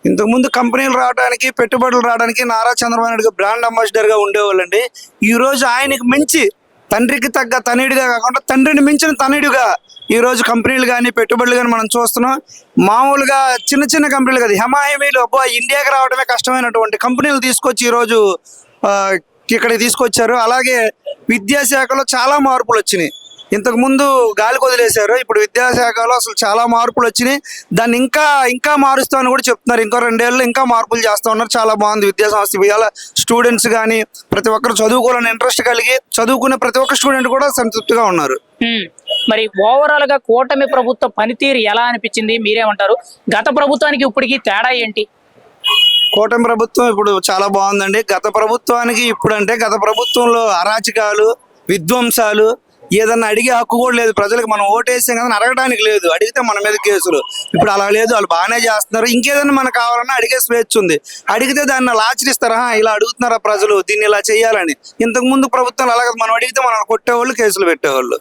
ఇంతకుముందు కంపెనీలు రావడానికి, పెట్టుబడులు రావడానికి నారా చంద్రబాబు నాయుడు బ్రాండ్ అంబాసిడర్గా ఉండేవాళ్ళండి. ఈ రోజు ఆయనకి మించి తండ్రికి తగ్గ తనయుడిగా కాకుండా తండ్రిని మించిన తనయుడిగా ఈ రోజు కంపెనీలు కానీ పెట్టుబడులు కానీ మనం చూస్తున్నాం. మామూలుగా చిన్న చిన్న కంపెనీలు కదా, హెమాహెమీలు అబ్బా ఇండియాకి రావడమే కష్టమైనటువంటి కంపెనీలు తీసుకొచ్చి ఈరోజు ఇక్కడికి తీసుకొచ్చారు. అలాగే విద్యాశాఖలో చాలా మార్పులు వచ్చినాయి. ఇంతకు ముందు గాలికి వదిలేశారు, ఇప్పుడు విద్యాశాఖలో అసలు చాలా మార్పులు వచ్చినాయి. దాన్ని ఇంకా ఇంకా మారుస్తామని కూడా చెప్తున్నారు. ఇంకో 2 ఏళ్ళు ఇంకా మార్పులు చేస్తూ ఉన్నారు. చాలా బాగుంది విద్యా సంస్థ. ఇవాళ స్టూడెంట్స్ కానీ ప్రతి ఒక్కరు చదువుకోవాలని ఇంట్రెస్ట్ కలిగి చదువుకునే ప్రతి ఒక్క స్టూడెంట్ కూడా సంతృప్తిగా ఉన్నారు. మరి ఓవరాల్ గా కూటమి ప్రభుత్వ పనితీరు ఎలా అనిపించింది, మీరేమంటారు? గత ప్రభుత్వానికి ఇప్పటికి తేడా ఏంటి? కూటమి ప్రభుత్వం ఇప్పుడు చాలా బాగుందండి. గత ప్రభుత్వానికి ఇప్పుడు అంటే గత ప్రభుత్వంలో అరాచకాలు, విధ్వంసాలు, ఏదన్నా అడిగే హక్కు కూడా లేదు ప్రజలకు. మనం ఓటేసాం కదా అడగడానికి లేదు, అడిగితే మన మీద కేసులు. ఇప్పుడు అలా లేదు, వాళ్ళు బాగానే చేస్తున్నారు. ఇంకేదన్నా మనకు కావాలన్నా అడిగే స్వేచ్ఛ ఉంది. అడిగితే దాన్ని అలా ఆచరిస్తారా, ఇలా అడుగుతున్నారా ప్రజలు, దీన్ని ఇలా చేయాలని. ఇంతకు ముందు ప్రభుత్వం అలాగే మనం అడిగితే మనం కొట్టేవాళ్ళు, కేసులు పెట్టేవాళ్ళు.